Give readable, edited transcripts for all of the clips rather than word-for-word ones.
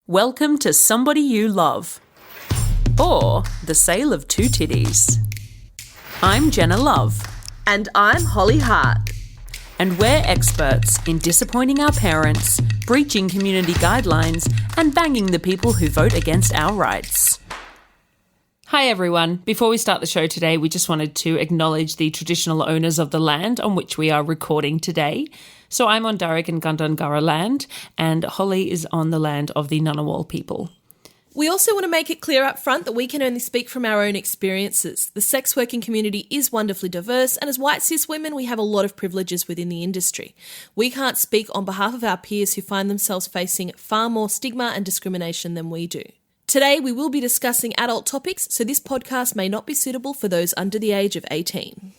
Welcome to Somebody You Love, or The Sale of Two Titties. I'm Jenna Love. And I'm Holly Hart. And we're experts in disappointing our parents, breaching community guidelines, and banging the people who vote against our rights. Hi everyone. Before we start the show today, we just wanted to acknowledge the traditional owners of the land on which we are recording today. So I'm on Darug and Gundungurra land, and Holly is on the land of the Ngunnawal people. We also want to make it clear up front that we can only speak from our own experiences. The sex working community is wonderfully diverse, and as white cis women, we have a lot of privileges within the industry. We can't speak on behalf of our peers who find themselves facing far more stigma and discrimination than we do. Today, we will be discussing adult topics, so this podcast may not be suitable for those under the age of 18.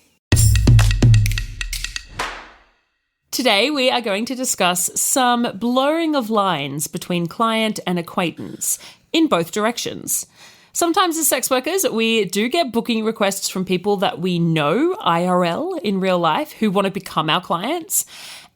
Today, we are going to discuss some blurring of lines between client and acquaintance in both directions. Sometimes as sex workers, we do get booking requests from people that we know IRL in real life who want to become our clients.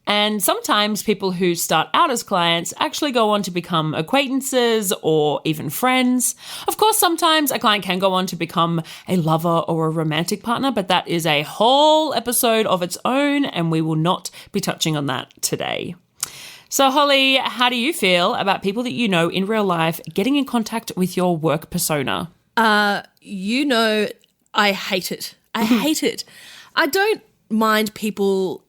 And sometimes people who start out as clients actually go on to become acquaintances or even friends. Of course, sometimes a client can go on to become a lover or a romantic partner, but that is a whole episode of its own, and we will not be touching on that today. So, Holly, how do you feel about people that you know in real life getting in contact with your work persona? I hate it. I hate it. I don't mind people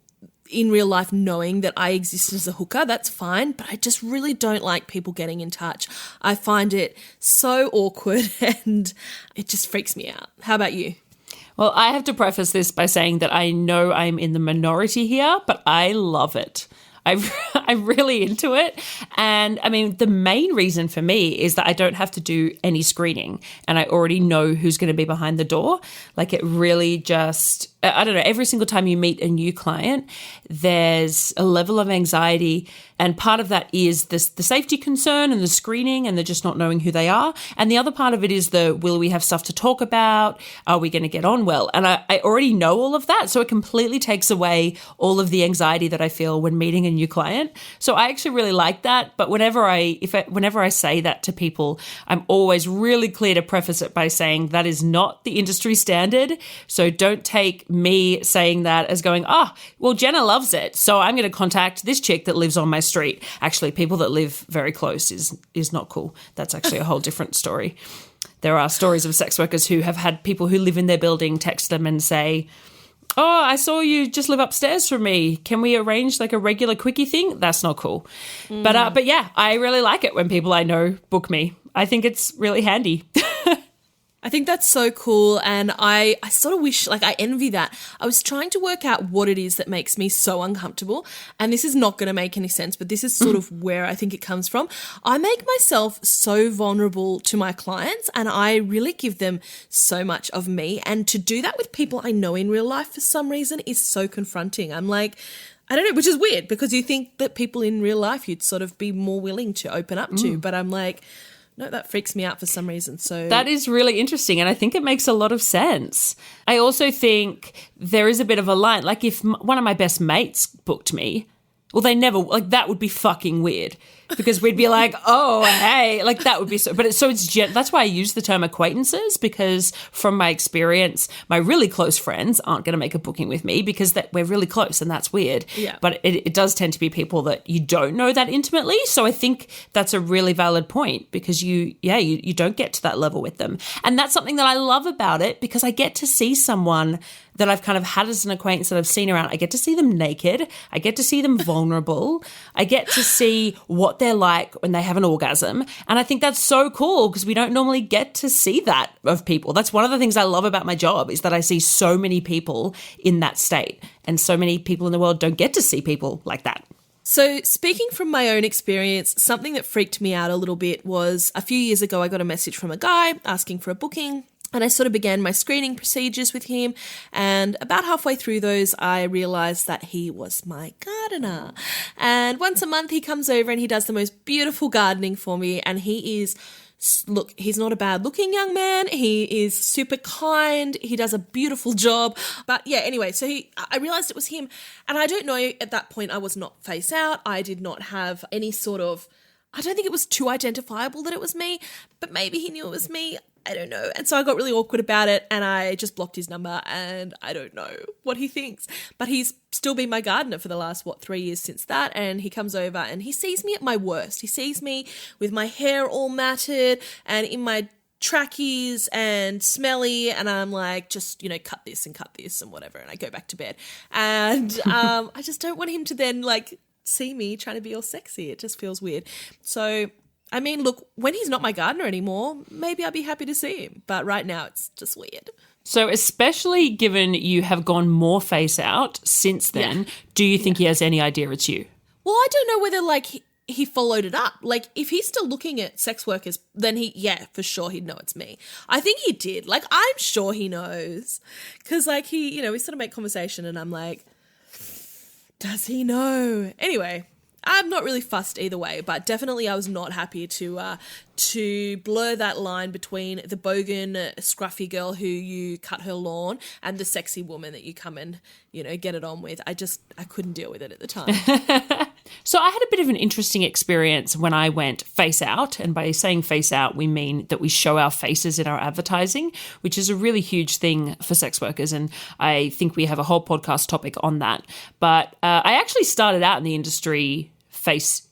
in real life knowing that I exist as a hooker, that's fine, but I just really don't like people getting in touch. I find it so awkward and it just freaks me out. How about you? Well, I have to preface this by saying that I know I'm in the minority here, but I love it. I'm really into it. And I mean, the main reason for me is that I don't have to do any screening and I already know who's going to be behind the door. Like it really just, I don't know, every single time you meet a new client, there's a level of anxiety. And part of that is the safety concern and the screening and the just not knowing who they are. And the other part of it is will we have stuff to talk about? Are we going to get on well? And I already know all of that. So it completely takes away all of the anxiety that I feel when meeting a new client. So I actually really like that. But whenever I say that to people, I'm always really clear to preface it by saying that is not the industry standard. So don't take me saying that as going, well, Jenna loves it, so I'm going to contact this chick that lives on my street. Actually, people that live very close is not cool. That's actually a whole different story. There are stories of sex workers who have had people who live in their building text them and say, I saw you just live upstairs from me. Can we arrange like a regular quickie thing? That's not cool. But yeah, I really like it when people I know book me. I think it's really handy. I think that's so cool, and I sort of wish, I envy that. I was trying to work out what it is that makes me so uncomfortable, and this is not going to make any sense, but this is sort of where I think it comes from. I make myself so vulnerable to my clients, and I really give them so much of me, and to do that with people I know in real life for some reason is so confronting. I'm like, I don't know, which is weird because you think that people in real life you'd sort of be more willing to open up to, but I'm like, no, that freaks me out for some reason. So that is really interesting, and I think it makes a lot of sense. I also think there is a bit of a line. Like if one of my best mates booked me, well, they never, that would be fucking weird because we'd be like, oh, hey, that would be so. But that's why I use the term acquaintances, because from my experience, my really close friends aren't going to make a booking with me because we're really close and that's weird. Yeah. But it does tend to be people that you don't know that intimately. So I think that's a really valid point because you don't get to that level with them. And that's something that I love about it because I get to see someone that I've kind of had as an acquaintance that I've seen around. I get to see them naked. I get to see them vulnerable. I get to see what they're like when they have an orgasm. And I think that's so cool because we don't normally get to see that of people. That's one of the things I love about my job is that I see so many people in that state, and so many people in the world don't get to see people like that. So speaking from my own experience, something that freaked me out a little bit was a few years ago I got a message from a guy asking for a booking. And I sort of began my screening procedures with him, and about halfway through those, I realised that he was my gardener. And once a month he comes over and he does the most beautiful gardening for me, and he's not a bad-looking young man. He is super kind. He does a beautiful job. But yeah, anyway, so I realised it was him, and I don't know, at that point I was not face out. I did not have any sort of I don't think it was too identifiable that it was me, but maybe he knew it was me. I don't know. And so I got really awkward about it and I just blocked his number and I don't know what he thinks. But he's still been my gardener for the last, 3 years since that. And he comes over and he sees me at my worst. He sees me with my hair all matted and in my trackies and smelly, and I'm like, just, cut this and whatever, and I go back to bed. And I just don't want him to then see me trying to be all sexy. It just feels weird. So, I mean, look, when he's not my gardener anymore, maybe I'll be happy to see him. But right now it's just weird. So especially given you have gone more face out since then, do you think he has any idea it's you? Well, I don't know whether he followed it up. If he's still looking at sex workers, then for sure he'd know it's me. I think he did. I'm sure he knows. Because, we sort of make conversation and I'm like, does he know? Anyway, I'm not really fussed either way, but definitely I was not happy to blur that line between the bogan, scruffy girl who you cut her lawn and the sexy woman that you come and, get it on with. I couldn't deal with it at the time. So I had a bit of an interesting experience when I went face out, and by saying face out, we mean that we show our faces in our advertising, which is a really huge thing for sex workers, and I think we have a whole podcast topic on that. But I actually started out in the industry face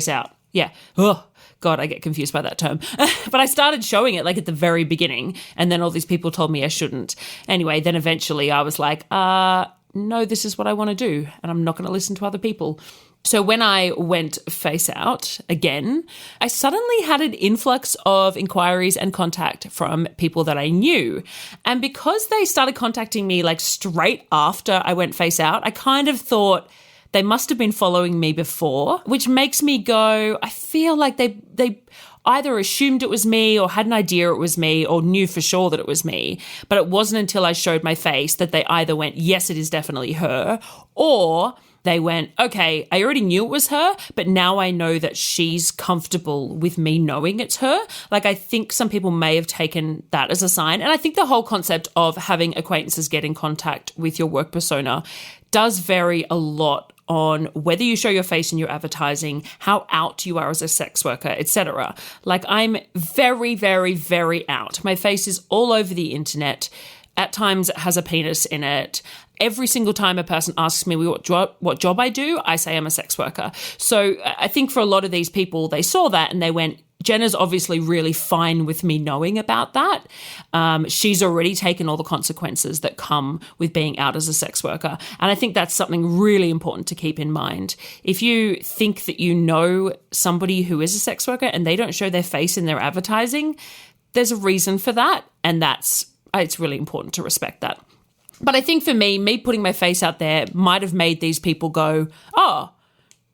out. Yeah. Oh, God, I get confused by that term. But I started showing it at the very beginning, and then all these people told me I shouldn't. Anyway, then eventually I was like, no, this is what I want to do, and I'm not going to listen to other people. So when I went face out again, I suddenly had an influx of inquiries and contact from people that I knew. And because they started contacting me straight after I went face out, I kind of thought they must have been following me before, which makes me go, I feel like they either assumed it was me or had an idea it was me or knew for sure that it was me. But it wasn't until I showed my face that they either went, yes, it is definitely her, or they went, okay, I already knew it was her, but now I know that she's comfortable with me knowing it's her. I think some people may have taken that as a sign. And I think the whole concept of having acquaintances get in contact with your work persona does vary a lot on whether you show your face in your advertising, how out you are as a sex worker, etc. I'm very, very, very out. My face is all over the internet. At times it has a penis in it. Every single time a person asks me what job I do, I say I'm a sex worker. So I think for a lot of these people, they saw that and they went, Jenna's obviously really fine with me knowing about that. She's already taken all the consequences that come with being out as a sex worker. And I think that's something really important to keep in mind. If you think that you know somebody who is a sex worker and they don't show their face in their advertising, there's a reason for that. And it's really important to respect that. But I think for me putting my face out there might have made these people go, oh,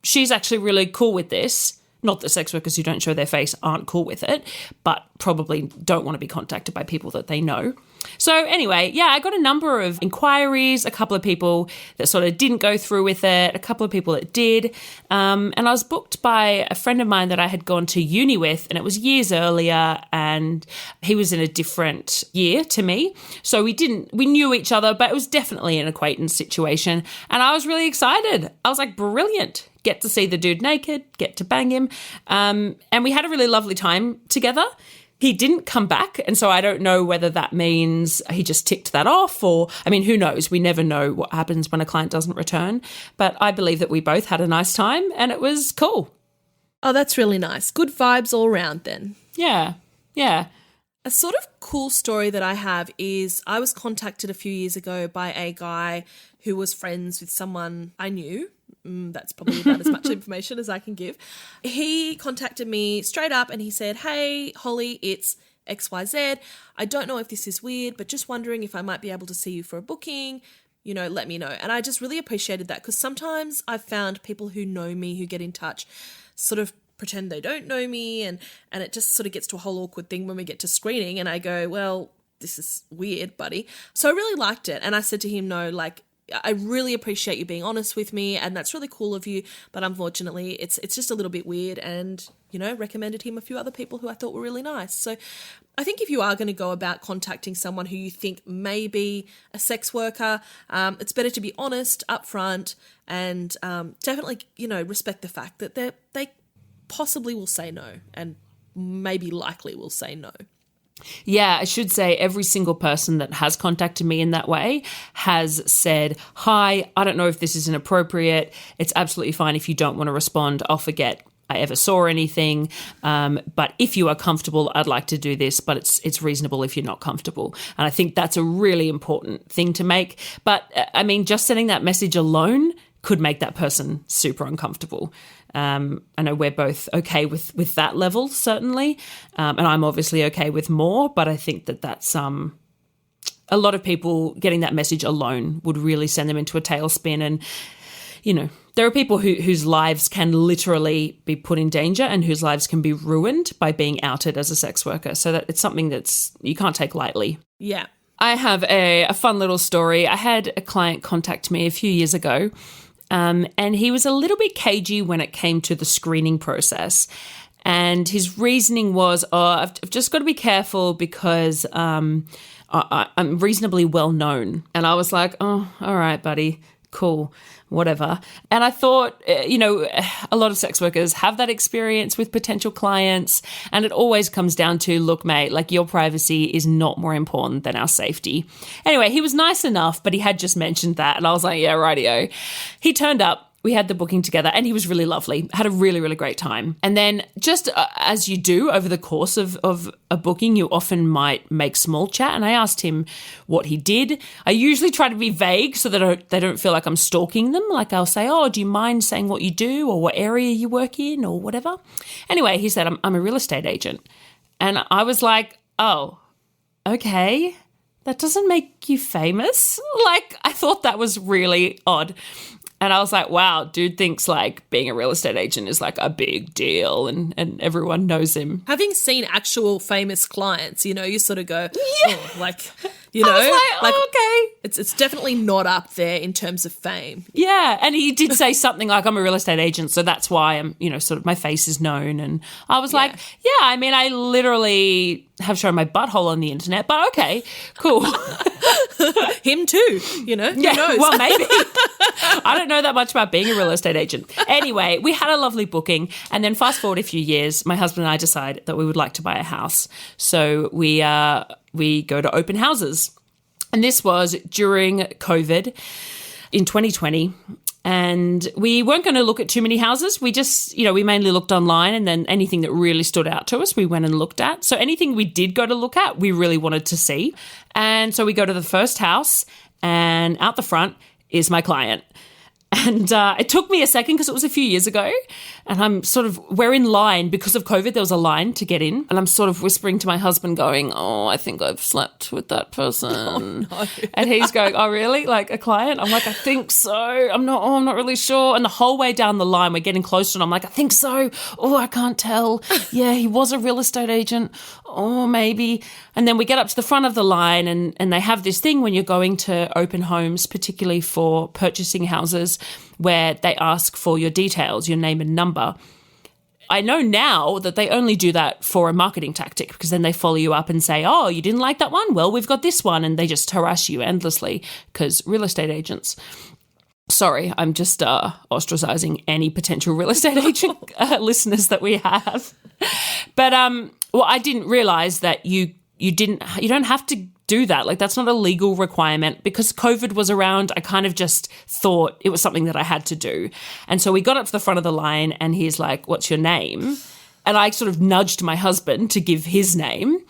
she's actually really cool with this. Not that sex workers who don't show their face aren't cool with it, but probably don't want to be contacted by people that they know. So anyway, I got a number of inquiries, a couple of people that sort of didn't go through with it, a couple of people that did. And I was booked by a friend of mine that I had gone to uni with, and it was years earlier, and he was in a different year to me. So we knew each other, but it was definitely an acquaintance situation. And I was really excited. I was like, brilliant. Get to see the dude naked, get to bang him. And we had a really lovely time together. He didn't come back, and so I don't know whether that means he just ticked that off or, who knows? We never know what happens when a client doesn't return. But I believe that we both had a nice time and it was cool. Oh, that's really nice. Good vibes all around then. Yeah. A sort of cool story that I have is I was contacted a few years ago by a guy who was friends with someone I knew. That's probably about as much information as I can give. He contacted me straight up and he said, hey, Holly, it's XYZ. I don't know if this is weird, but just wondering if I might be able to see you for a booking. Let me know. And I just really appreciated that because sometimes I've found people who know me who get in touch sort of pretend they don't know me and it just sort of gets to a whole awkward thing when we get to screening and I go, well, this is weird, buddy. So I really liked it. And I said to him, no, I really appreciate you being honest with me and that's really cool of you, but unfortunately it's just a little bit weird and, recommended him a few other people who I thought were really nice. So I think if you are going to go about contacting someone who you think may be a sex worker, it's better to be honest, upfront and definitely, respect the fact that they possibly will say no and maybe likely will say no. Yeah, I should say every single person that has contacted me in that way has said, hi, I don't know if this is inappropriate. It's absolutely fine if you don't want to respond. I'll forget I ever saw anything. But if you are comfortable, I'd like to do this, but it's reasonable if you're not comfortable. And I think that's a really important thing to make. But I mean, just sending that message alone could make that person super uncomfortable. I know we're both okay with that level, certainly. And I'm obviously okay with more, but I think that's a lot of people getting that message alone would really send them into a tailspin. And, you know, there are people whose lives can literally be put in danger and whose lives can be ruined by being outed as a sex worker. So that it's something that's you can't take lightly. Yeah. I have a fun little story. I had a client contact me a few years ago. And he was a little bit cagey when it came to the screening process. And his reasoning was, I've just got to be careful because I'm reasonably well known. And I was like, oh, all right, buddy, cool, whatever. And I thought, a lot of sex workers have that experience with potential clients. And it always comes down to, look, mate, like your privacy is not more important than our safety. Anyway, he was nice enough, but he had just mentioned that. And I was like, yeah, rightio. He turned up. We had the booking together and he was really lovely, had a really, really great time. And then just as you do over the course of a booking, you often might make small chat. And I asked him what he did. I usually try to be vague so that they don't feel like I'm stalking them. Like I'll say, oh, do you mind saying what you do or what area you work in or whatever? Anyway, he said, I'm a real estate agent. And I was like, oh, okay. That doesn't make you famous. Like I thought that was really odd. And I was like, wow, dude thinks like being a real estate agent is like a big deal and everyone knows him. Having seen actual famous clients, you sort of go, yeah. Oh, like, I was like, okay. It's definitely not up there in terms of fame. Yeah. And he did say something like, I'm a real estate agent, so that's why I'm, sort of my face is known. And I was like, yeah, I mean, I literally have shown my butthole on the internet, but okay, cool. Him too, who knows? Well, maybe. I don't know that much about being a real estate agent. Anyway, we had a lovely booking, and then fast forward a few years, my husband and I decided that we would like to buy a house. So we go to open houses. And this was during COVID in 2020. And we weren't going to look at too many houses. We just, we mainly looked online, and then anything that really stood out to us, we went and looked at. So anything we did go to look at, we really wanted to see. And so we go to the first house, and out the front is my client. And it took me a second because it was a few years ago, and we're in line because of COVID. There was a line to get in, and I'm sort of whispering to my husband going, oh, I think I've slept with that person. Oh, no. And he's going, oh, really? Like a client? I'm like, I think so. I'm not really sure. And the whole way down the line, we're getting closer, and I'm like, I think so. Oh, I can't tell. Yeah, he was a real estate agent. Oh, maybe. And then we get up to the front of the line, and they have this thing when you're going to open homes, particularly for purchasing houses, where they ask for your details, your name and number. I know now that they only do that for a marketing tactic, because then they follow you up and say, oh, you didn't like that one? Well, we've got this one. And they just harass you endlessly because real estate agents. Sorry, I'm just ostracizing any potential real estate agent listeners that we have. But I didn't realize that you don't have to do that. Like, that's not a legal requirement. Because COVID was around, I kind of just thought it was something that I had to do. And so we got up to the front of the line, and he's like, what's your name? And I sort of nudged my husband to give his name.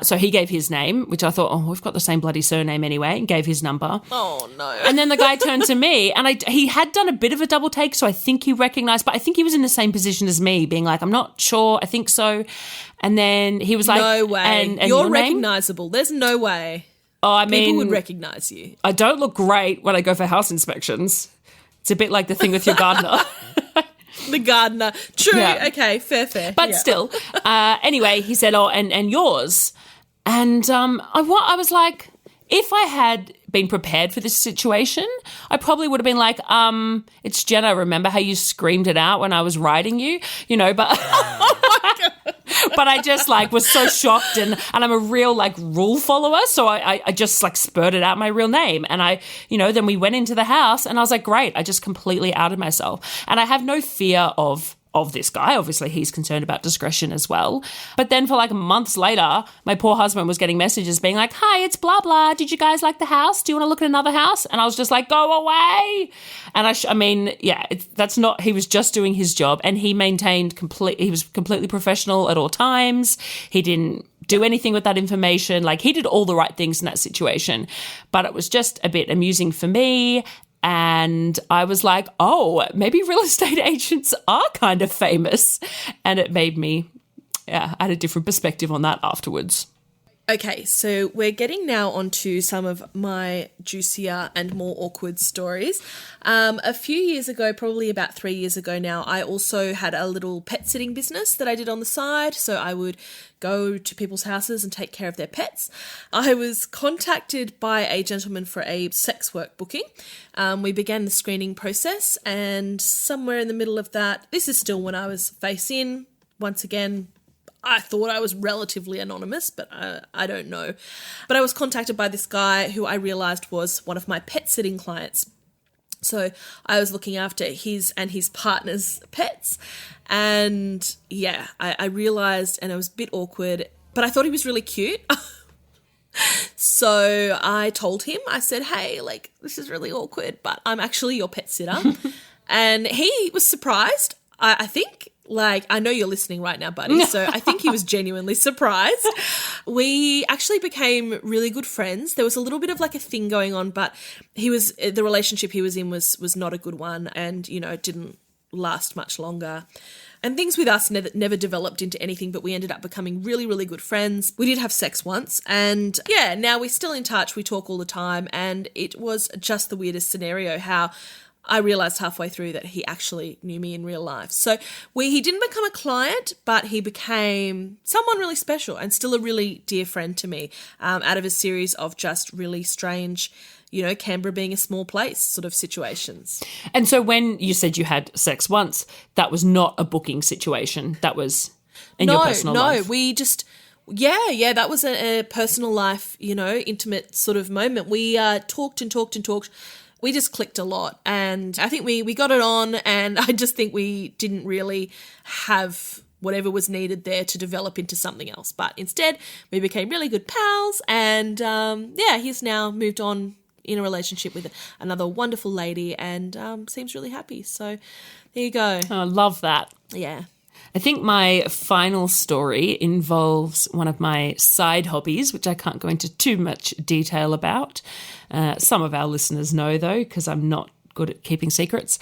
So he gave his name, which I thought, oh, we've got the same bloody surname anyway, and gave his number. Oh, no. And then the guy turned to me, and he had done a bit of a double take, so I think he recognised, but I think he was in the same position as me, being like, I'm not sure, I think so. And then he was like, no way. And you're recognisable. There's no way. Oh, I mean, people would recognise you. I don't look great when I go for house inspections. It's a bit like the thing with your gardener. The gardener. True. Yeah. Okay, fair. But still. Anyway, he said, oh, and yours. And I was like, if I had been prepared for this situation, I probably would have been like, it's Jenna, remember how you screamed it out when I was riding you? But but I just was so shocked, and I'm a real rule follower, so I just spurted out my real name, and I then we went into the house, and I was like, great, I just completely outed myself. And I have no fear of of this guy. Obviously, he's concerned about discretion as well. But then for like months later, my poor husband was getting messages being like, hi, it's blah, blah. Did you guys like the house? Do you want to look at another house? And I was just like, go away. And that's not, he was just doing his job, and he he was completely professional at all times. He didn't do anything with that information. Like, he did all the right things in that situation, but it was just a bit amusing for me. And I was like, oh, maybe real estate agents are kind of famous. And it made me, I had a different perspective on that afterwards. Okay, so we're getting now onto some of my juicier and more awkward stories. A few years ago, probably about 3 years ago now, I also had a little pet sitting business that I did on the side. So I would go to people's houses and take care of their pets. I was contacted by a gentleman for a sex work booking. We began the screening process, and somewhere in the middle of that, this is still when I was face in, once again, I thought I was relatively anonymous, but I don't know. But I was contacted by this guy who I realised was one of my pet sitting clients. So I was looking after his and his partner's pets. And yeah, I realised, and it was a bit awkward, but I thought he was really cute. So I told him, I said, hey, like, this is really awkward, but I'm actually your pet sitter. And he was surprised, I think. Like, I know you're listening right now, buddy, so I think he was genuinely surprised. We actually became really good friends. There was a little bit of like a thing going on, but the relationship he was in was not a good one, and, you know, it didn't last much longer. And things with us never developed into anything, but we ended up becoming really, really good friends. We did have sex once, and yeah, now we're still in touch. We talk all the time, and it was just the weirdest scenario how I realised halfway through that he actually knew me in real life. So he didn't become a client, but he became someone really special and still a really dear friend to me, out of a series of just really strange, you know, Canberra being a small place sort of situations. And so when you said you had sex once, that was not a booking situation. That was in your personal life. No, we just... Yeah, that was a personal life, you know, intimate sort of moment. We talked and talked and talked. We just clicked a lot, and I think we got it on, and I just think we didn't really have whatever was needed there to develop into something else. But instead, we became really good pals, and he's now moved on in a relationship with another wonderful lady, and seems really happy. So there you go. Oh, I love that. Yeah. I think my final story involves one of my side hobbies, which I can't go into too much detail about. Some of our listeners know, though, because I'm not good at keeping secrets.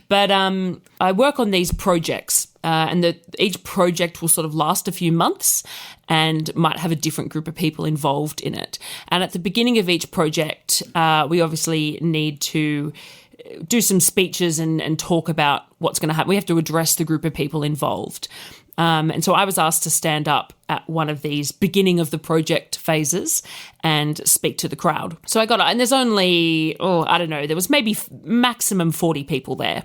But I work on these projects, and each project will sort of last a few months and might have a different group of people involved in it. And at the beginning of each project, we obviously need to do some speeches and talk about what's going to happen. We have to address the group of people involved. And so I was asked to stand up at one of these beginning of the project phases and speak to the crowd. So I got it. And there's only, there was maybe maximum 40 people there.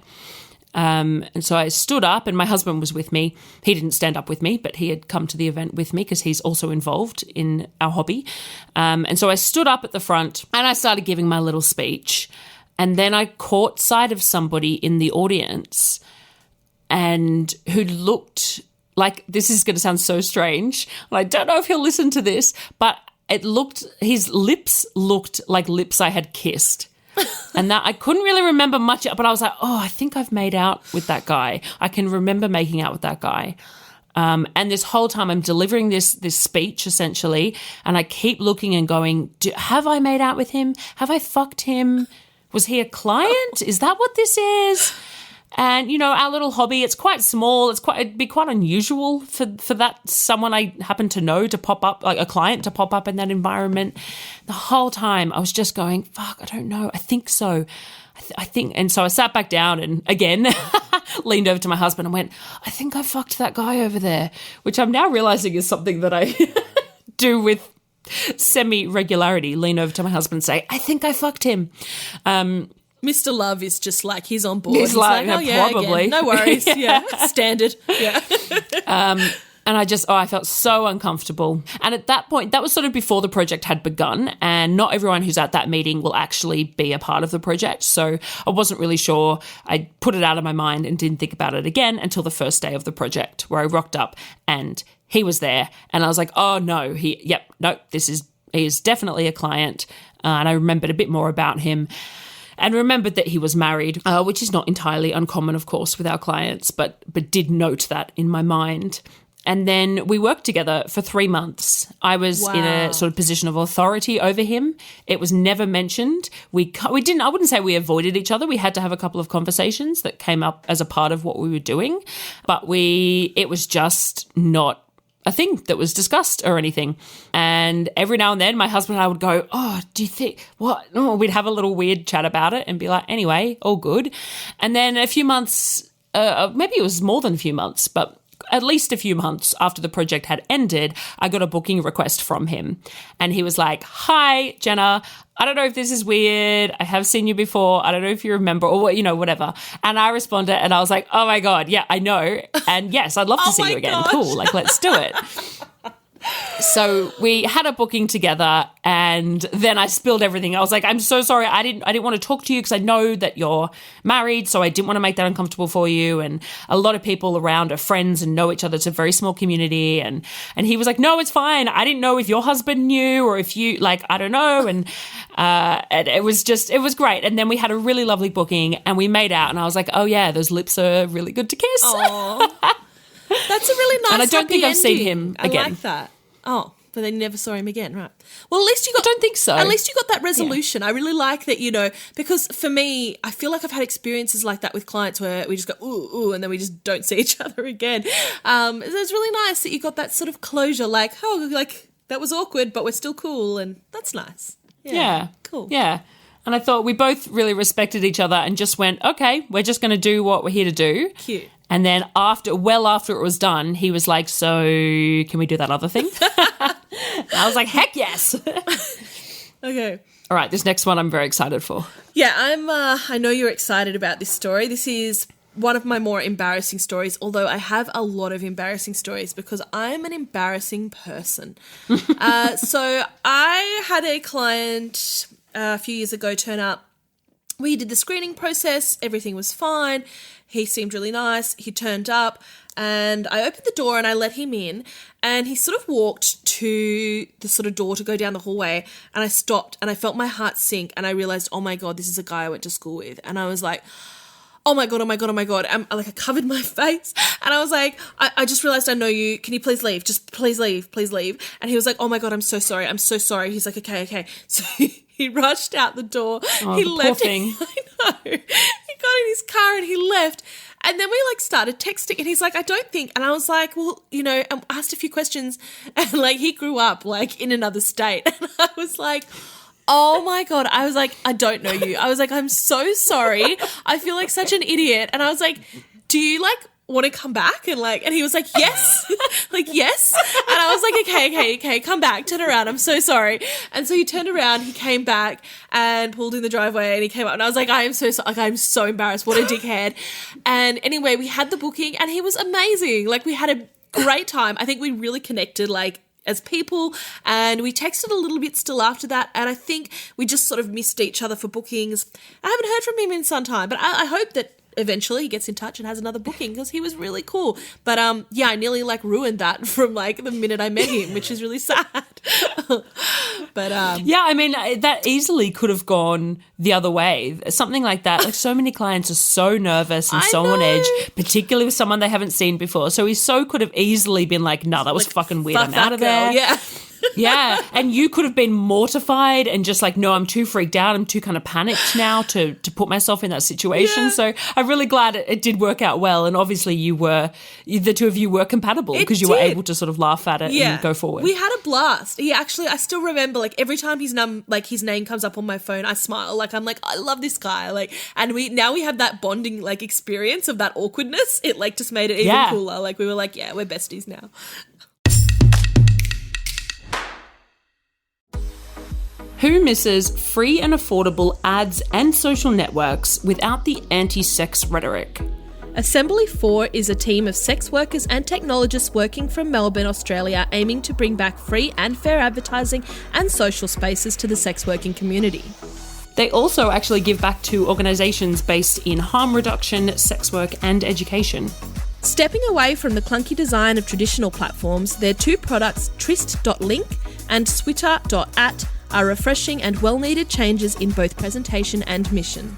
And so I stood up, and my husband was with me. He didn't stand up with me, but he had come to the event with me because he's also involved in our hobby. And so I stood up at the front and I started giving my little speech. And then I caught sight of somebody in the audience and who looked like, this is going to sound so strange, and I don't know if he'll listen to this, but his lips looked like lips I had kissed. And that I couldn't really remember much, but I was like, oh, I think I've made out with that guy. I can remember making out with that guy. And this whole time I'm delivering this speech essentially, and I keep looking and going, have I made out with him? Have I fucked him? Was he a client? Is that what this is? And, you know, our little hobby, it's quite small. It'd be quite unusual for that someone I happen to know to pop up, like a client to pop up in that environment. The whole time I was just going, fuck, I don't know. I think so. I think. And so I sat back down and again leaned over to my husband and went, I think I fucked that guy over there, which I'm now realizing is something that I do with semi-regularity. Lean over to my husband and say, I think I fucked him. Mr. Love is just like, he's on board. He's like, oh, yeah, probably. Again. No worries. Yeah. Standard. Yeah. And I felt so uncomfortable. And at that point, that was sort of before the project had begun, and not everyone who's at that meeting will actually be a part of the project. So I wasn't really sure. I put it out of my mind and didn't think about it again until the first day of the project, where I rocked up and he was there. And I was like, oh no, he is definitely a client. And I remembered a bit more about him. And remembered that he was married, which is not entirely uncommon, of course, with our clients, but did note that in my mind. And then we worked together for 3 months. I was in a sort of position of authority over him. It was never mentioned. I wouldn't say we avoided each other. We had to have a couple of conversations that came up as a part of what we were doing, but it was just not a thing that was discussed or anything. And every now and then my husband and I would go, oh, do you think, what? Oh, we'd have a little weird chat about it and be like, anyway, all good. And then a few months, maybe it was more than a few months, but at least a few months after the project had ended, I got a booking request from him. And he was like, hi, Jenna, I don't know if this is weird. I have seen you before. I don't know if you remember or whatever. And I responded and I was like, oh my God, yeah, I know. And yes, I'd love to see you again. Gosh. Cool. Like, let's do it. So we had a booking together, and then I spilled everything. I was like, I'm so sorry. I didn't want to talk to you because I know that you're married, so I didn't want to make that uncomfortable for you. And a lot of people around are friends and know each other. It's a very small community. And he was like, no, it's fine. I didn't know if your husband knew or if you, like, I don't know. And it was great. And then we had a really lovely booking and we made out, and I was like, oh yeah, those lips are really good to kiss. Aww. That's a really nice. And I don't think I've seen ending. him again. I like that. Oh, but then you never saw him again, right? Well, at least you got. I don't think so. At least you got that resolution. Yeah. I really like that, because for me, I feel like I've had experiences like that with clients where we just go ooh, and then we just don't see each other again. It's really nice that you got that sort of closure, like that was awkward, but we're still cool, and that's nice. Yeah. Cool. Yeah. And I thought we both really respected each other and just went, okay, we're just going to do what we're here to do. Cute. And then after it was done, he was like, so can we do that other thing? I was like, heck yes. Okay. All right, this next one I'm very excited for. Yeah, I know you're excited about this story. This is one of my more embarrassing stories, although I have a lot of embarrassing stories because I'm an embarrassing person. So I had a client a few years ago turn up. We did the screening process. Everything was fine. He seemed really nice. He turned up and I opened the door and I let him in, and he sort of walked to the sort of door to go down the hallway, and I stopped and I felt my heart sink and I realized, oh my God, this is a guy I went to school with. And I was like, oh my God. I covered my face and I was like, I just realized I know you. Can you please leave? Just please leave. And he was like, oh my God, I'm so sorry. He's like, okay. So he rushed out the door. Oh, he the left. poor thing. I know. He got in his car and he left. And then we started texting, and he's like, I don't think. And I was like, well, I asked a few questions, and he grew up in another state. And I was like, oh my God. I was like, I don't know you. I was like, I'm so sorry. I feel like such an idiot. And I was like, do you want to come back? And he was like, yes. Yes. And I was like, okay, come back, turn around. I'm so sorry. And so he turned around, he came back and pulled in the driveway, and he came up, and I was like, I am so sorry. I'm so embarrassed. What a dickhead. And anyway, we had the booking and he was amazing. We had a great time. I think we really connected, as people, and we texted a little bit still after that, and I think we just sort of missed each other for bookings. I haven't heard from him in some time, but I hope that eventually he gets in touch and has another booking because he was really cool. But I nearly ruined that from the minute I met him, which is really sad. But yeah, I mean, that easily could have gone the other way. Something like that. So many clients are so nervous and so on edge, particularly with someone they haven't seen before. So he could have easily been like, no, that was fucking weird. I'm out of there. Yeah. Yeah, and you could have been mortified and just no, I'm too freaked out. I'm too kind of panicked now to put myself in that situation. Yeah. So I'm really glad it did work out well. And obviously the two of you were compatible because you were able to sort of laugh at it and go forward. We had a blast. I still remember every time his name comes up on my phone, I smile. I'm like, I love this guy. And we have that bonding experience of that awkwardness. It just made it even cooler. We were like, yeah, we're besties now. Who misses free and affordable ads and social networks without the anti-sex rhetoric? Assembly 4 is a team of sex workers and technologists working from Melbourne, Australia, aiming to bring back free and fair advertising and social spaces to the sex working community. They also actually give back to organisations based in harm reduction, sex work and education. Stepping away from the clunky design of traditional platforms, their two products, Tryst.link and Switter.at, are refreshing and well-needed changes in both presentation and mission.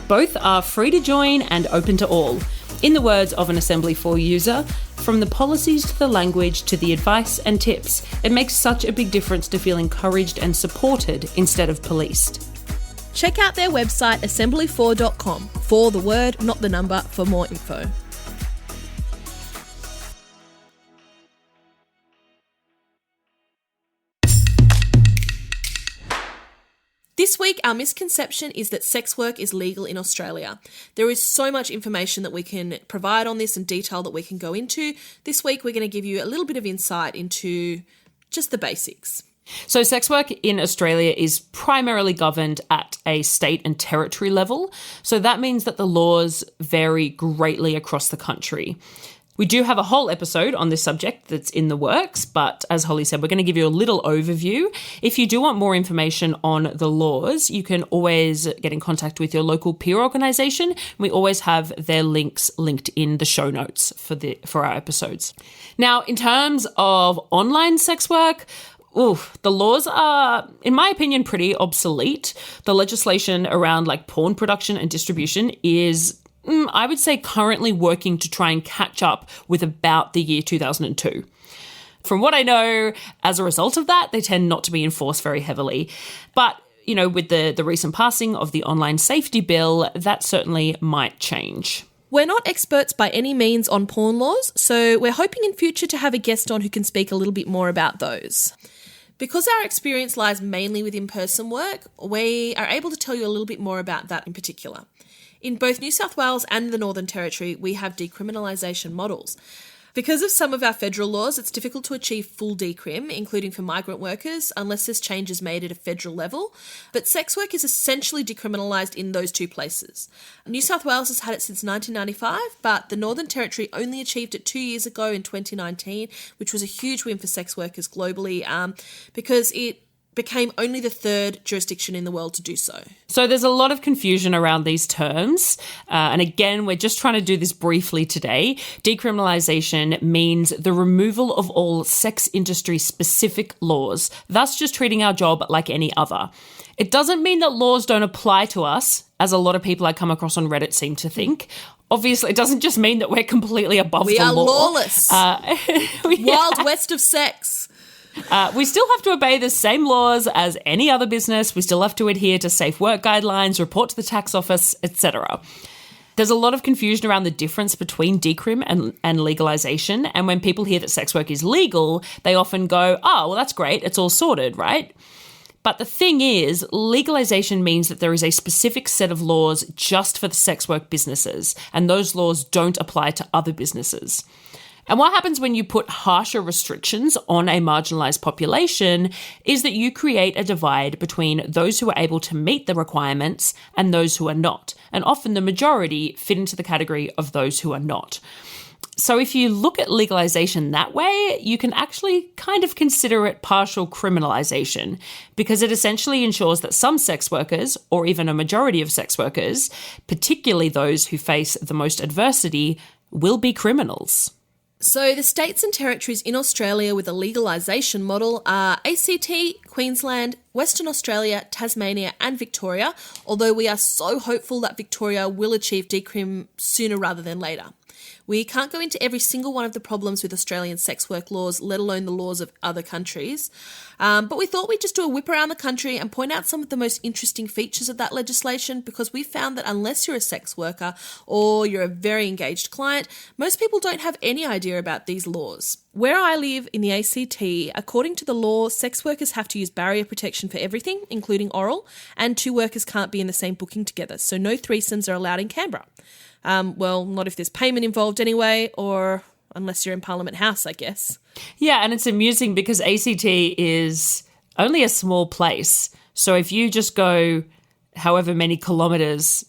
Both are free to join and open to all. In the words of an Assembly 4 user, from the policies to the language to the advice and tips, it makes such a big difference to feel encouraged and supported instead of policed. Check out their website assembly4.com, for the word, not the number, for more info. This week, our misconception is that sex work is legal in Australia. There is so much information that we can provide on this and detail that we can go into. This week, we're going to give you a little bit of insight into just the basics. So sex work in Australia is primarily governed at a state and territory level. So that means that the laws vary greatly across the country. We do have a whole episode on this subject that's in the works, but as Holly said, we're going to give you a little overview. If you do want more information on the laws, you can always get in contact with your local peer organisation. We always have their links linked in the show notes for our episodes. Now, in terms of online sex work, the laws are, in my opinion, pretty obsolete. The legislation around porn production and distribution is, I would say, currently working to try and catch up with about the year 2002. From what I know, as a result of that, they tend not to be enforced very heavily. But, with the recent passing of the Online Safety Bill, that certainly might change. We're not experts by any means on porn laws, so we're hoping in future to have a guest on who can speak a little bit more about those. Because our experience lies mainly with in-person work, we are able to tell you a little bit more about that in particular. In both New South Wales and the Northern Territory, we have decriminalisation models. Because of some of our federal laws, it's difficult to achieve full decrim, including for migrant workers, unless there's changes made at a federal level. But sex work is essentially decriminalised in those two places. New South Wales has had it since 1995, but the Northern Territory only achieved it 2 years ago in 2019, which was a huge win for sex workers globally because it became only the third jurisdiction in the world to do so. So there's a lot of confusion around these terms. And again, we're just trying to do this briefly today. Decriminalisation means the removal of all sex industry specific laws, thus just treating our job like any other. It doesn't mean that laws don't apply to us, as a lot of people I come across on Reddit seem to think. Obviously, it doesn't just mean that we're completely above the law. We are lawless. Wild west of sex. We still have to obey the same laws as any other business. We still have to adhere to safe work guidelines, report to the tax office, etc. There's a lot of confusion around the difference between decrim and legalisation. And when people hear that sex work is legal, they often go, oh, well, that's great. It's all sorted, right? But the thing is, legalisation means that there is a specific set of laws just for the sex work businesses, and those laws don't apply to other businesses. And what happens when you put harsher restrictions on a marginalised population is that you create a divide between those who are able to meet the requirements and those who are not. And often the majority fit into the category of those who are not. So if you look at legalisation that way, you can actually kind of consider it partial criminalisation, because it essentially ensures that some sex workers, or even a majority of sex workers, particularly those who face the most adversity, will be criminals. So the states and territories in Australia with a legalisation model are ACT, Queensland, Western Australia, Tasmania and Victoria, although we are so hopeful that Victoria will achieve decrim sooner rather than later. We can't go into every single one of the problems with Australian sex work laws, let alone the laws of other countries. But we thought we'd just do a whip around the country and point out some of the most interesting features of that legislation, because we found that unless you're a sex worker or you're a very engaged client, most people don't have any idea about these laws. Where I live in the ACT, according to the law, sex workers have to use barrier protection for everything, including oral, and two workers can't be in the same booking together, so no threesomes are allowed in Canberra. Well, not if there's payment involved anyway, or unless you're in Parliament House, I guess. Yeah, and it's amusing because ACT is only a small place. So if you just go however many kilometres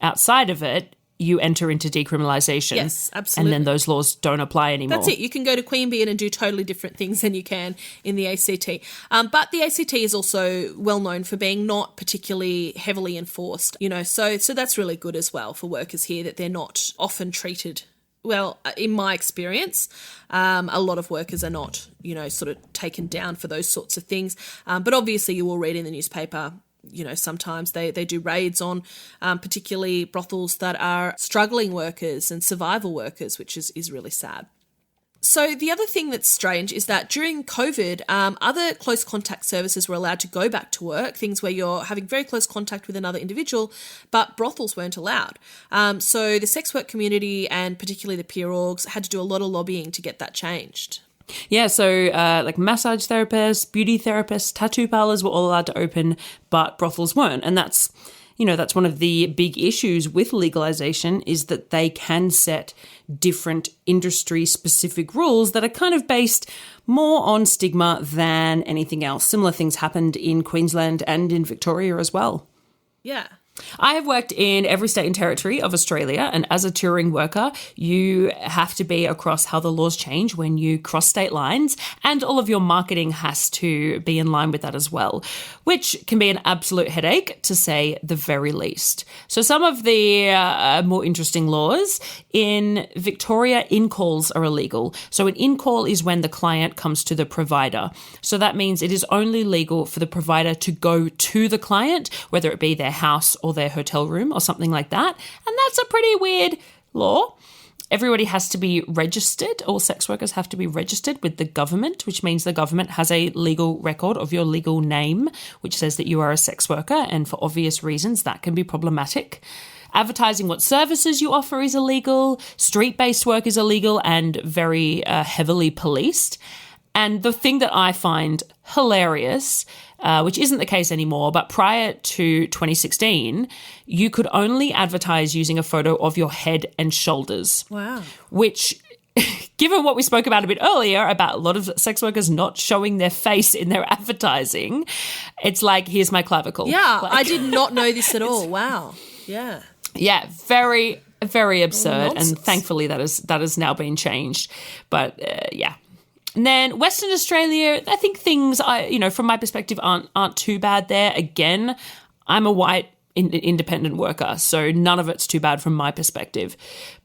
outside of it, you enter into decriminalisation. Yes, absolutely. And then those laws don't apply anymore. That's it. You can go to Queanbeyan and do totally different things than you can in the ACT. But the ACT is also well known for being not particularly heavily enforced, so that's really good as well for workers here, that they're not often treated. Well, in my experience, a lot of workers are not, sort of taken down for those sorts of things. But obviously you will read in the newspaper, sometimes they do raids on particularly brothels that are struggling workers and survival workers, which is really sad. So the other thing that's strange is that during COVID, other close contact services were allowed to go back to work, things where you're having very close contact with another individual, but brothels weren't allowed. So the sex work community and particularly the peer orgs had to do a lot of lobbying to get that changed. Yeah, so like massage therapists, beauty therapists, tattoo parlors were all allowed to open, but brothels weren't. And that's one of the big issues with legalization, is that they can set different industry-specific rules that are kind of based more on stigma than anything else. Similar things happened in Queensland and in Victoria as well. Yeah. I have worked in every state and territory of Australia, and as a touring worker, you have to be across how the laws change when you cross state lines, and all of your marketing has to be in line with that as well, which can be an absolute headache, to say the very least. So some of the more interesting laws: in Victoria, in-calls are illegal. So an in-call is when the client comes to the provider. So that means it is only legal for the provider to go to the client, whether it be their house or their hotel room or something like that. And that's a pretty weird law. Everybody has to be registered. All sex workers have to be registered with the government, which means the government has a legal record of your legal name, which says that you are a sex worker. And for obvious reasons, that can be problematic. Advertising what services you offer is illegal. Street-based work is illegal and very heavily policed. And the thing that I find hilarious, which isn't the case anymore, but prior to 2016, you could only advertise using a photo of your head and shoulders. Wow. Which, given what we spoke about a bit earlier about a lot of sex workers not showing their face in their advertising, it's like, here's my clavicle. Yeah, like, I did not know this at all. Wow. Yeah. Yeah, very, very absurd. Nonsense. And thankfully that has now been changed. But yeah. And then Western Australia, I think things, from my perspective, aren't too bad there. Again, I'm a white independent worker, so none of it's too bad from my perspective.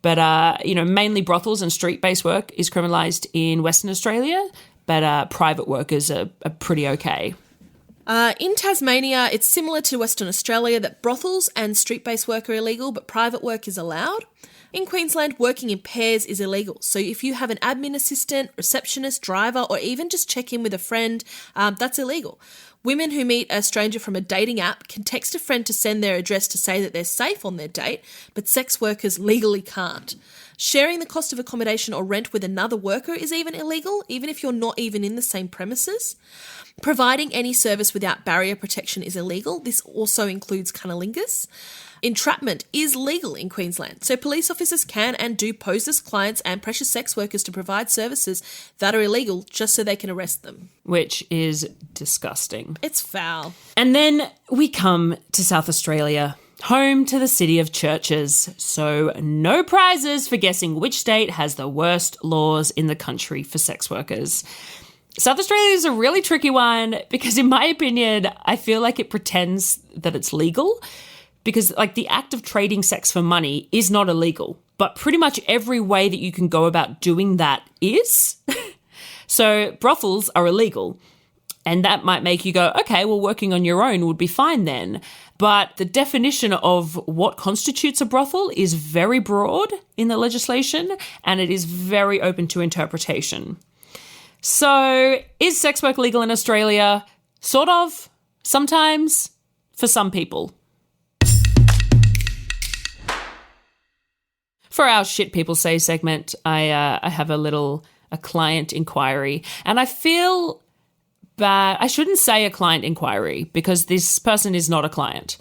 But, mainly brothels and street-based work is criminalised in Western Australia, but private workers are pretty okay. In Tasmania, it's similar to Western Australia, that brothels and street-based work are illegal, but private work is allowed. In Queensland, working in pairs is illegal. So if you have an admin assistant, receptionist, driver, or even just check in with a friend, that's illegal. Women who meet a stranger from a dating app can text a friend to send their address to say that they're safe on their date, but sex workers legally can't. Sharing the cost of accommodation or rent with another worker is even illegal, even if you're not even in the same premises. Providing any service without barrier protection is illegal. This also includes cunnilingus. Entrapment is legal in Queensland, so police officers can and do pose as clients and pressure sex workers to provide services that are illegal just so they can arrest them. Which is disgusting. It's foul. And then we come to South Australia, home to the city of churches. So no prizes for guessing which state has the worst laws in the country for sex workers. South Australia is a really tricky one because, in my opinion, I feel like it pretends that it's legal. Because, the act of trading sex for money is not illegal, but pretty much every way that you can go about doing that is. So brothels are illegal, and that might make you go, okay, well, working on your own would be fine then. But the definition of what constitutes a brothel is very broad in the legislation, and it is very open to interpretation. So is sex work legal in Australia? Sort of. Sometimes. For some people. For our Shit People Say segment, I have a client inquiry, and I feel bad. I shouldn't say a client inquiry because this person is not a client.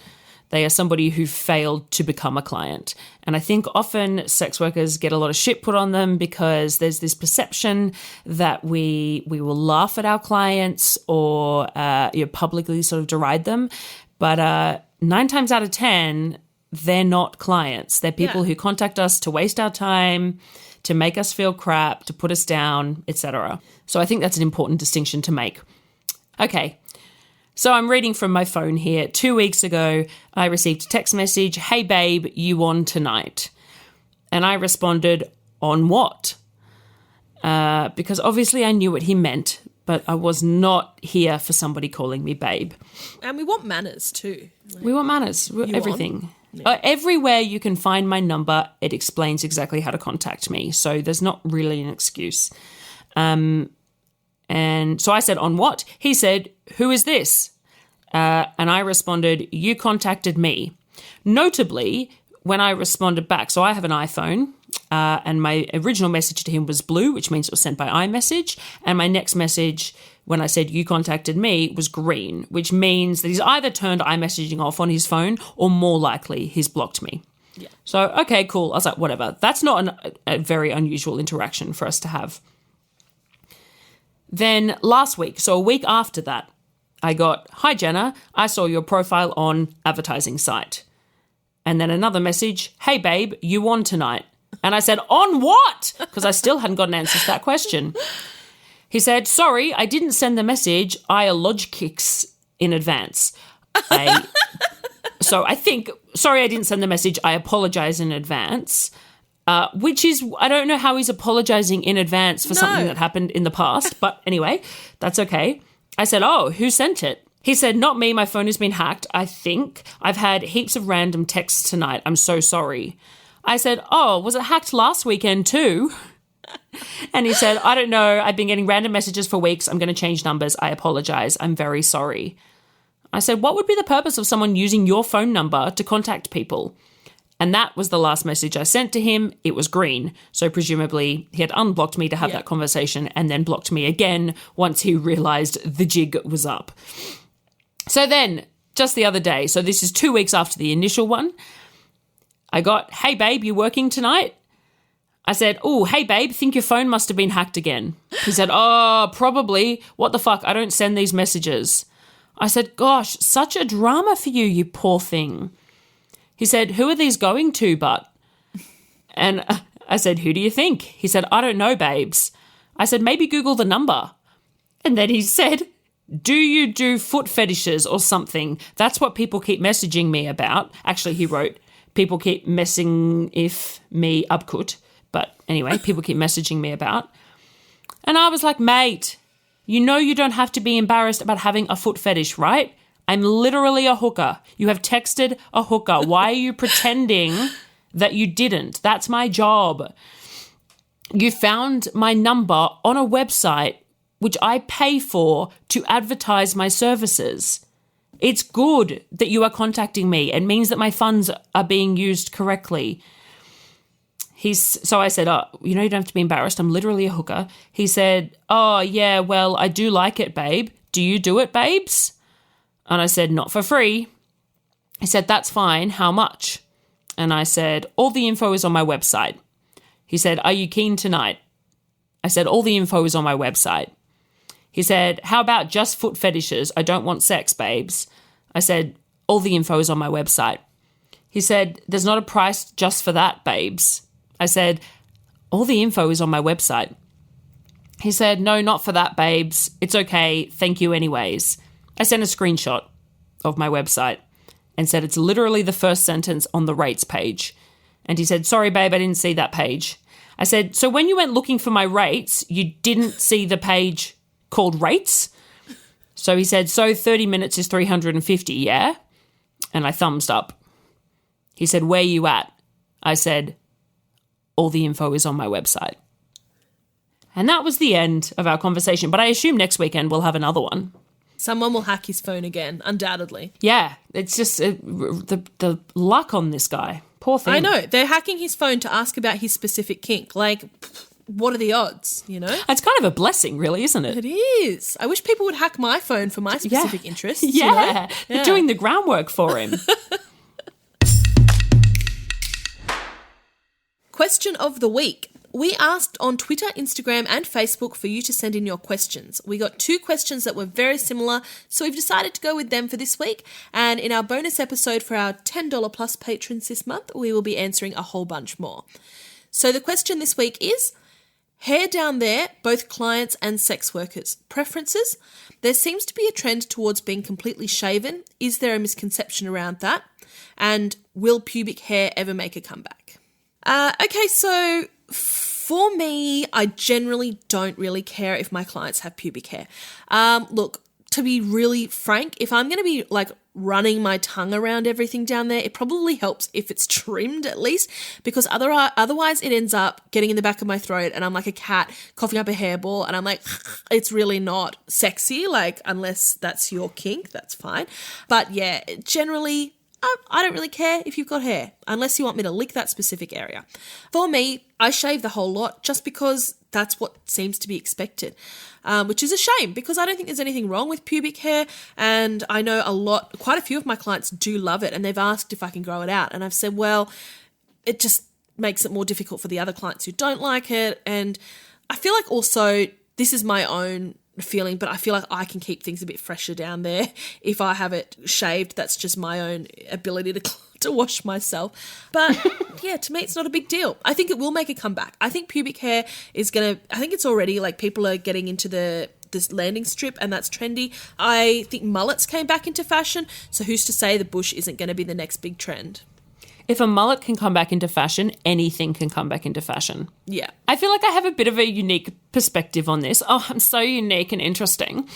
They are somebody who failed to become a client. And I think often sex workers get a lot of shit put on them because there's this perception that we will laugh at our clients or publicly sort of deride them. But 9 times out of 10, they're not clients. They're people Yeah. who contact us to waste our time, to make us feel crap, to put us down, etc. So I think that's an important distinction to make. Okay, so I'm reading from my phone here. 2 weeks ago, I received a text message, "Hey babe, you on tonight?" And I responded, "On what?" Because obviously I knew what he meant, but I was not here for somebody calling me babe. And we want manners too. We want manners, everything. Everywhere you can find my number, it explains exactly how to contact me. So there's not really an excuse. And so I said, "On what?" He said, "Who is this?" And I responded, "You contacted me." Notably, when I responded back, so I have an iPhone, and my original message to him was blue, which means it was sent by iMessage. And my next message, when I said "you contacted me," was green, which means that he's either turned iMessaging off on his phone or more likely he's blocked me. Yeah. So, okay, cool. I was like, whatever. That's not a very unusual interaction for us to have. Then last week, so a week after that, I got, "Hi, Jenna, I saw your profile on advertising site." And then another message, "Hey, babe, you on tonight?" And I said, "On what?" Because I still hadn't got an answer to that question. He said, "Sorry, I didn't send the message. I lodge kicks in advance." So I think, "Sorry, I didn't send the message. I apologize in advance." Which is, I don't know how he's apologizing in advance for something that happened in the past. But anyway, that's okay. I said, "Oh, who sent it?" He said, "Not me. My phone has been hacked, I think. I've had heaps of random texts tonight. I'm so sorry." I said, "Oh, was it hacked last weekend too?" And he said, "I don't know. I've been getting random messages for weeks. I'm going to change numbers. I apologize. I'm very sorry." I said, "What would be the purpose of someone using your phone number to contact people?" And that was the last message I sent to him. It was green. So presumably he had unblocked me to have that conversation and then blocked me again once he realized the jig was up. So then, just the other day, so this is 2 weeks after the initial one, I got, "Hey babe, you working tonight?" I said, "Oh, hey babe, think your phone must have been hacked again." He said, "Oh, probably. What the fuck? I don't send these messages." I said, "Gosh, such a drama for you, you poor thing." He said, "Who are these going to, but?" And I said, "Who do you think?" He said, "I don't know, babes." I said, "Maybe Google the number." And then he said, "Do you do foot fetishes or something? That's what people keep messaging me about." Actually, he wrote, "People keep messing if me upkut." But anyway, people keep messaging me about. And I was like, "Mate, you know you don't have to be embarrassed about having a foot fetish, right? I'm literally a hooker. You have texted a hooker. Why are you pretending that you didn't? That's my job. You found my number on a website which I pay for to advertise my services. It's good that you are contacting me. It means that my funds are being used correctly." So I said, "Oh, you know, you don't have to be embarrassed. I'm literally a hooker." He said, "Oh, yeah, well, I do like it, babe. Do you do it, babes?" And I said, "Not for free." He said, "That's fine. How much?" And I said, "All the info is on my website." He said, "Are you keen tonight?" I said, "All the info is on my website." He said, "How about just foot fetishes? I don't want sex, babes." I said, "All the info is on my website." He said, "There's not a price just for that, babes." I said, "All the info is on my website." He said, "No, not for that, babes. It's okay. Thank you anyways." I sent a screenshot of my website and said it's literally the first sentence on the rates page. And he said, "Sorry, babe, I didn't see that page." I said, "So when you went looking for my rates, you didn't see the page called rates?" So he said, "So 30 minutes is 350, yeah?" And I thumbs up. He said, "Where you at?" I said, "All the info is on my website." And that was the end of our conversation. But I assume next weekend we'll have another one. Someone will hack his phone again, undoubtedly. Yeah, it's just the luck on this guy. Poor thing. I know. They're hacking his phone to ask about his specific kink. Like, what are the odds, you know? It's kind of a blessing, really, isn't it? It is. I wish people would hack my phone for my specific interests. Yeah, you know? They're doing the groundwork for him. Question of the week. We asked on Twitter, Instagram, and Facebook for you to send in your questions. We got 2 questions that were very similar, so we've decided to go with them for this week. And in our bonus episode for our $10 plus patrons this month, we will be answering a whole bunch more. So the question this week is, hair down there, both clients and sex workers. Preferences? There seems to be a trend towards being completely shaven. Is there a misconception around that? And will pubic hair ever make a comeback? Okay, so for me, I generally don't really care if my clients have pubic hair. Look, to be really frank, if I'm going to be like running my tongue around everything down there, it probably helps if it's trimmed at least, because otherwise it ends up getting in the back of my throat and I'm like a cat coughing up a hairball and I'm like, it's really not sexy, like unless that's your kink, that's fine. But yeah, generally, I don't really care if you've got hair, unless you want me to lick that specific area. For me, I shave the whole lot just because that's what seems to be expected, which is a shame because I don't think there's anything wrong with pubic hair. And I know quite a few of my clients do love it and they've asked if I can grow it out. And I've said, well, it just makes it more difficult for the other clients who don't like it. And I feel like also this is my own feeling, but I feel like I can keep things a bit fresher down there if I have it shaved. That's just my own ability to wash myself. But yeah, to me, it's not a big deal. I think it will make a comeback. I think pubic hair I think it's already like people are getting into this landing strip and that's trendy. I think mullets came back into fashion. So who's to say the bush isn't going to be the next big trend? If a mullet can come back into fashion, anything can come back into fashion. Yeah. I feel like I have a bit of a unique perspective on this. Oh, I'm so unique and interesting.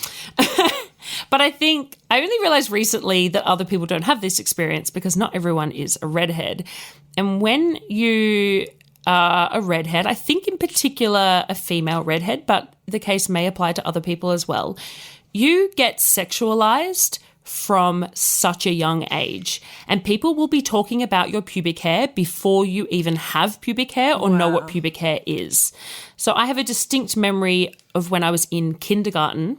But I think I only realized recently that other people don't have this experience because not everyone is a redhead. And when you are a redhead, I think in particular a female redhead, but the case may apply to other people as well, you get sexualized from such a young age. And people will be talking about your pubic hair before you even have pubic hair or know what pubic hair is. So I have a distinct memory of when I was in kindergarten,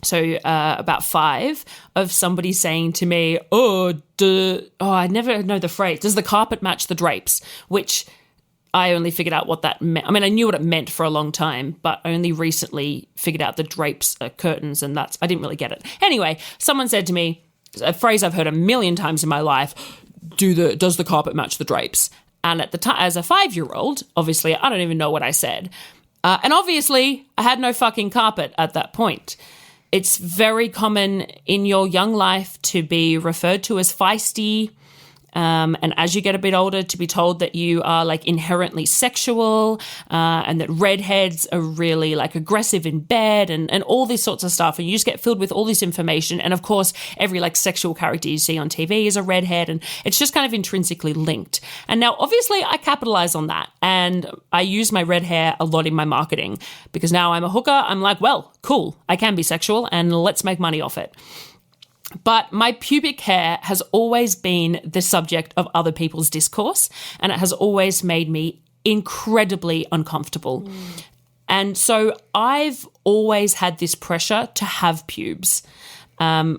so about 5, of somebody saying to me, I never know the phrase, does the carpet match the drapes? Which I only figured out what that meant. I mean, I knew what it meant for a long time, but only recently figured out the drapes are curtains, and I didn't really get it. Anyway, someone said to me, a phrase I've heard a million times in my life, does the carpet match the drapes? And at the time, as a 5-year-old, obviously, I don't even know what I said. And obviously, I had no fucking carpet at that point. It's very common in your young life to be referred to as feisty, and as you get a bit older, to be told that you are like inherently sexual, and that redheads are really like aggressive in bed and all these sorts of stuff. And you just get filled with all this information. And of course, every like sexual character you see on TV is a redhead, and it's just kind of intrinsically linked. And now obviously I capitalize on that and I use my red hair a lot in my marketing because now I'm a hooker. I'm like, well, cool. I can be sexual and let's make money off it. But my pubic hair has always been the subject of other people's discourse, and it has always made me incredibly uncomfortable. And so I've always had this pressure to have pubes,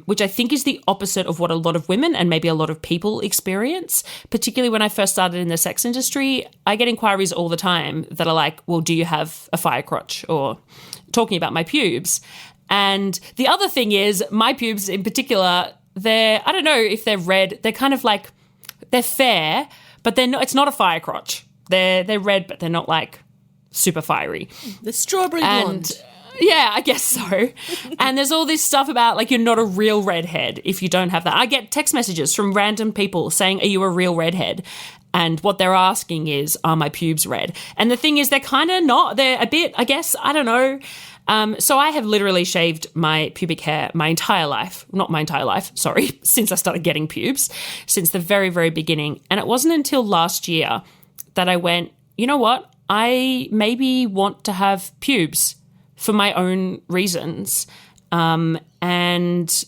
which I think is the opposite of what a lot of women and maybe a lot of people experience. Particularly when I first started in the sex industry, I get inquiries all the time that are like, well, do you have a fire crotch? Or talking about my pubes. And the other thing is my pubes in particular, I don't know if they're red. They're kind of like, they're fair, but it's not a fire crotch. They're red, but they're not like super fiery. The strawberry blonde. Yeah, I guess so. And there's all this stuff about like you're not a real redhead if you don't have that. I get text messages from random people saying, are you a real redhead? And what they're asking is, are my pubes red? And the thing is, they're kind of not. They're a bit, I guess, I don't know. So I have literally shaved my pubic hair my entire life. Not my entire life, sorry, since I started getting pubes, since the very, very beginning. And it wasn't until last year that I went, you know what? I maybe want to have pubes for my own reasons. And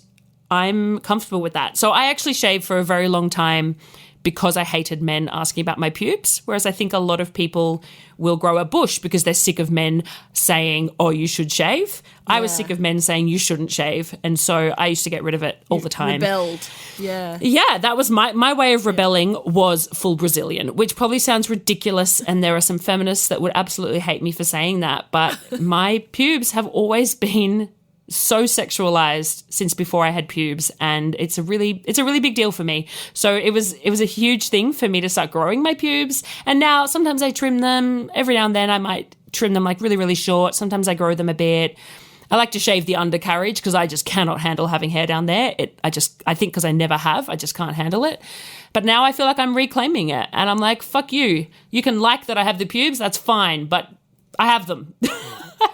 I'm comfortable with that. So I actually shaved for a very long time because I hated men asking about my pubes, whereas I think a lot of people will grow a bush because they're sick of men saying, oh, you should shave. I was sick of men saying you shouldn't shave, and so I used to get rid of it all the time. Rebelled. Yeah. Yeah, that was my way of rebelling was full Brazilian, which probably sounds ridiculous, and there are some feminists that would absolutely hate me for saying that, but my pubes have always been so sexualized since before I had pubes, and it's a really big deal for me. So it was a huge thing for me to start growing my pubes, and now sometimes I trim them. Every now and then I might trim them like really, really short. Sometimes I grow them a bit. I like to shave the undercarriage because I just cannot handle having hair down there. I think because I never have, I just can't handle it. But now I feel like I'm reclaiming it, and I'm like, fuck you. You can like that I have the pubes, that's fine, but I have them.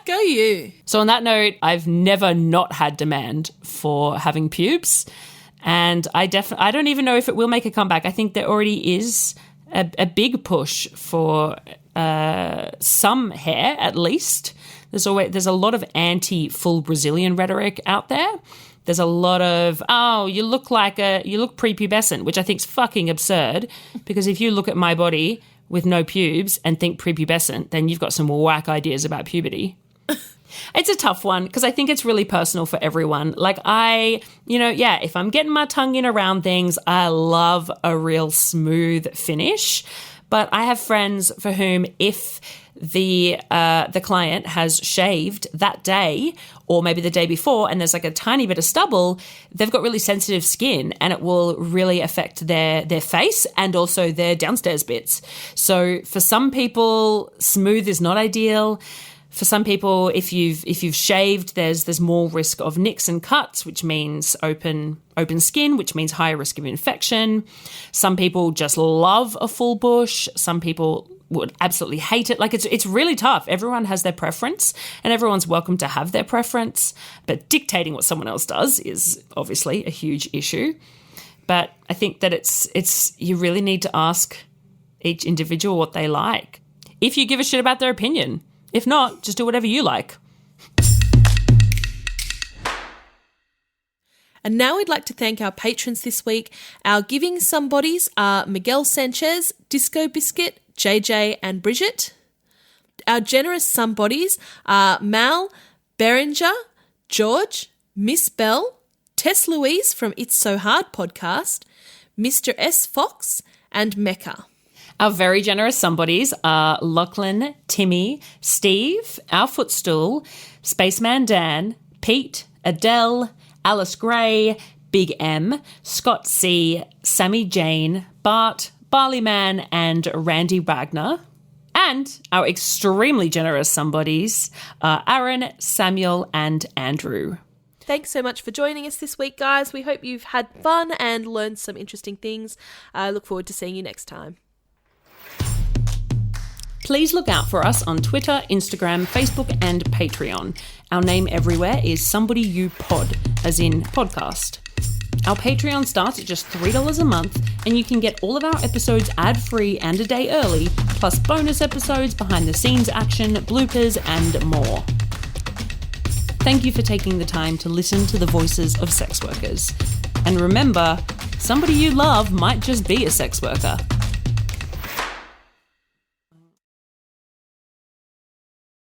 Go you. So on that note, I've never not had demand for having pubes, and I don't even know if it will make a comeback. I think there already is a big push for some hair, at least. There's a lot of anti-full Brazilian rhetoric out there. There's a lot of, oh, you look prepubescent, which I think is fucking absurd, because if you look at my body with no pubes and think prepubescent, then you've got some whack ideas about puberty. It's a tough one because I think it's really personal for everyone. Like if I'm getting my tongue in around things, I love a real smooth finish. But I have friends for whom if the client has shaved that day or maybe the day before and there's like a tiny bit of stubble, they've got really sensitive skin and it will really affect their face and also their downstairs bits. So for some people, smooth is not ideal. For some people, if you've shaved, there's more risk of nicks and cuts, which means open skin, which means higher risk of infection. Some people just love a full bush. Some people would absolutely hate it. Like it's really tough. Everyone has their preference, and everyone's welcome to have their preference. But dictating what someone else does is obviously a huge issue. But I think that it's you really need to ask each individual what they like. If you give a shit about their opinion. If not, just do whatever you like. And now we'd like to thank our patrons this week. Our giving somebodies are Miguel Sanchez, Disco Biscuit, JJ and Bridget. Our generous somebodies are Mal, Berenger, George, Miss Bell, Tess Louise from It's So Hard podcast, Mr. S. Fox and Mecca. Our very generous somebodies are Lachlan, Timmy, Steve, Our Footstool, Spaceman Dan, Pete, Adele, Alice Gray, Big M, Scott C, Sammy Jane, Bart, Barleyman and Randy Wagner. And our extremely generous somebodies are Aaron, Samuel and Andrew. Thanks so much for joining us this week, guys. We hope you've had fun and learned some interesting things. I look forward to seeing you next time. Please look out for us on Twitter, Instagram, Facebook, and Patreon. Our name everywhere is Somebody You Pod, as in podcast. Our Patreon starts at just $3 a month, and you can get all of our episodes ad-free and a day early, plus bonus episodes, behind-the-scenes action, bloopers, and more. Thank you for taking the time to listen to the voices of sex workers. And remember, somebody you love might just be a sex worker.